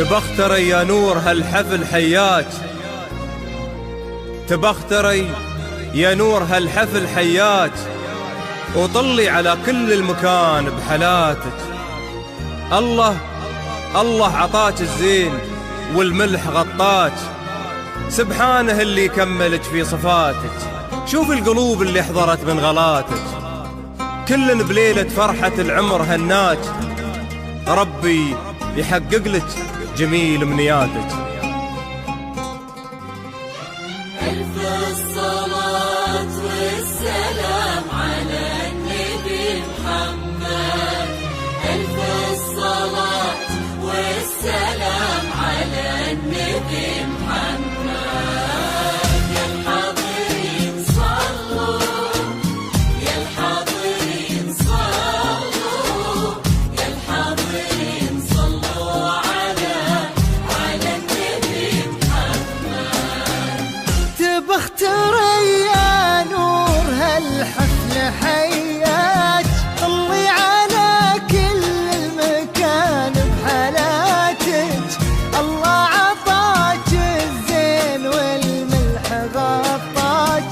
تبختري يا نور هالحفل حياك، تبختري يا نور هالحفل حياك، وطلي على كل المكان بحلاتك. الله عطاك الزين والملح غطاك، سبحانه اللي كملك في صفاتك. شوف القلوب اللي حضرت من غلاتك، كلن بليلة فرحة العمر هناك. ربي يحقق لك جميل امنياتك. ألف الصلاة والسلام على النبي محمد، ألف الصلاة والسلام على النبي محمد. يا الحاضرين صلوا، يا الحاضرين صلوا، يا الحاضرين صلوا على النبي محمد. تبختري يا نور هالحفل حياك، طلي على كل المكان بحالاتك. الله عطاك الزين والملح غطاك،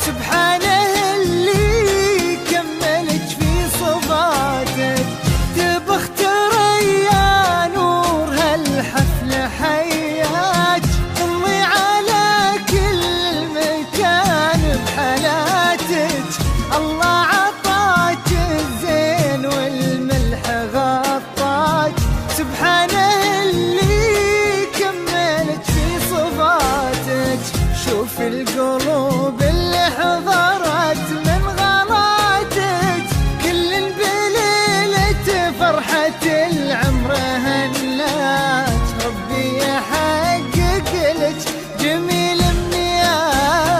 سبحانه اللي كملك في صفاتك. تبختري يا نور هالحفل حياك، طلي على كل مكان بحالاتك. الله عطاك الزين والملح غطاك، سبحانه اللي كملك في صفاتك. شوف القلوب اللي حضرت من غلاتك، كل بليلة فرحة العمر هناك. ربي يحقق لك جميل امنياتك.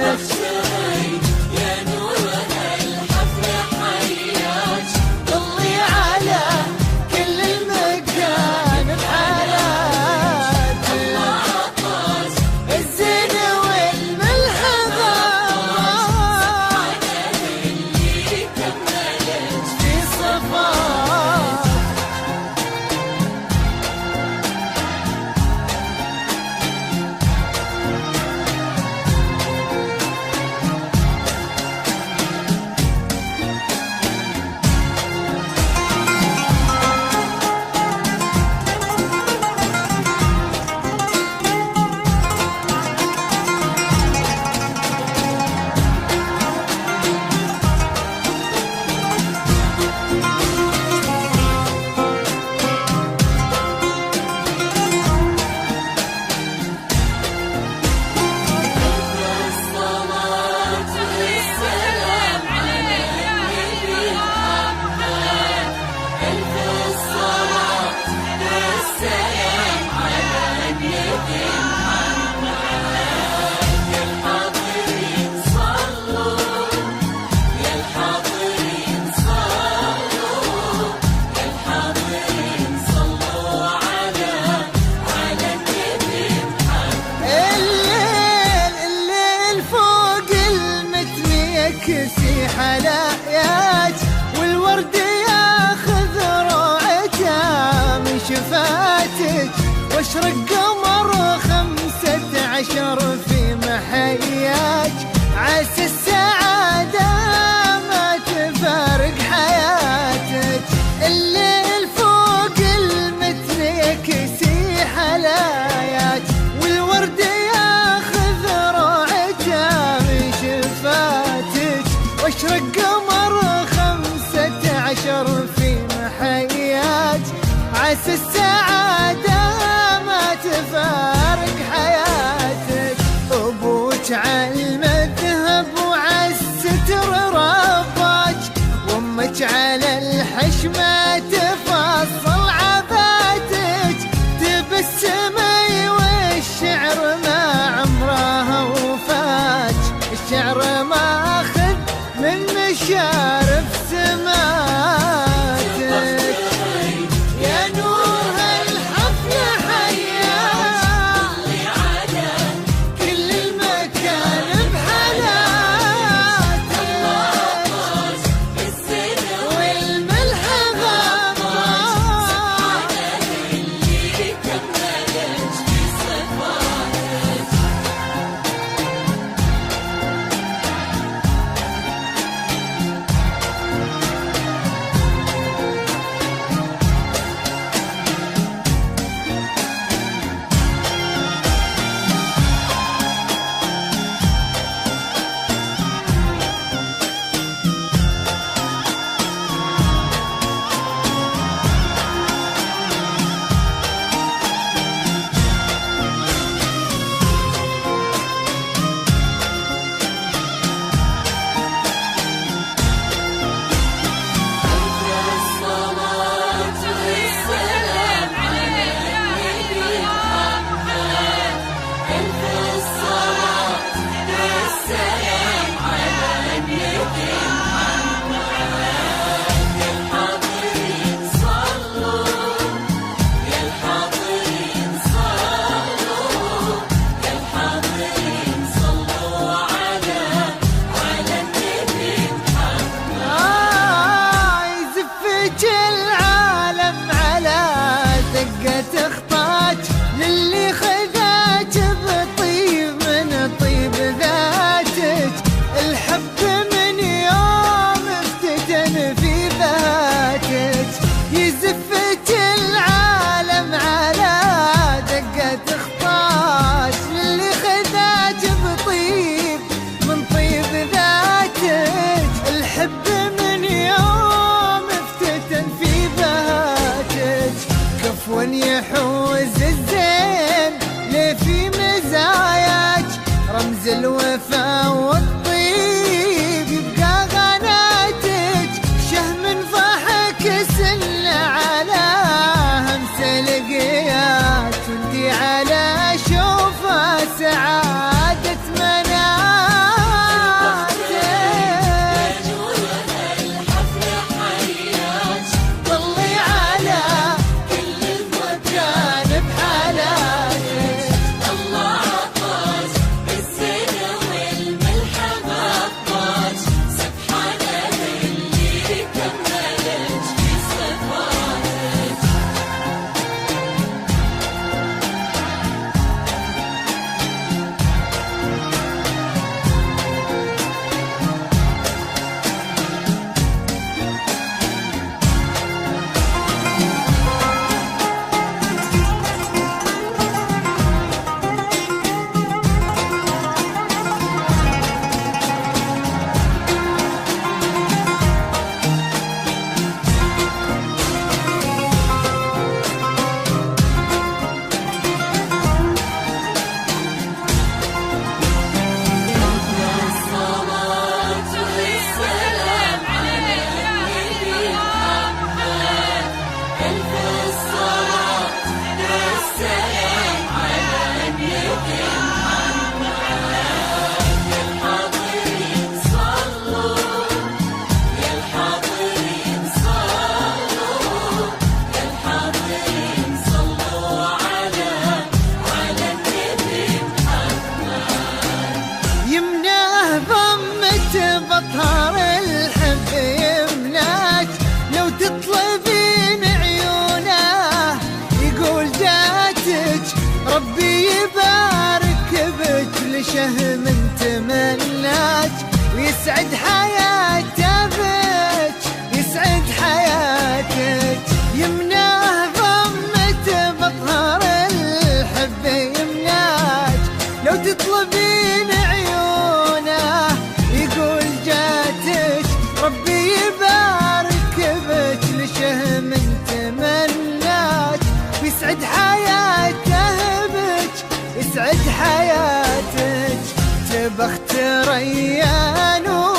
تبختري يا نور هالحفل حياك، طلي على كل المكان بحالاتك. الله عطاك الزين على شوف سعادة مناتك. يا نور هالحفل حياك، طلي على كل مكان بحالاتك. الله عطاك بالزين والملحمة عطاك، سبحانه اللي كملك في صفاتك. الصلاة والسلام على النبي محمد، ألف الصلاة والسلام على النبي محمد. يا الحاضرين صلوا، يا الحاضرين صلوا، يا الحاضرين صلوا على النبي محمد. يمناه ضمة بطهر الحب يمناك، لو تطلبين عيونه يقول جاتك، ربي يبارك بك لشهم تمناك، ويسعد حياته بك، يسعد حياتك. يمناه ضمة بطهر الحب يمناك، لو تطلبين عيونه يقول جاتك، ربي يبارك بك لشهم تمناك، ويسعد حياته بك، يسعد حياتك. تبى اختار يا نور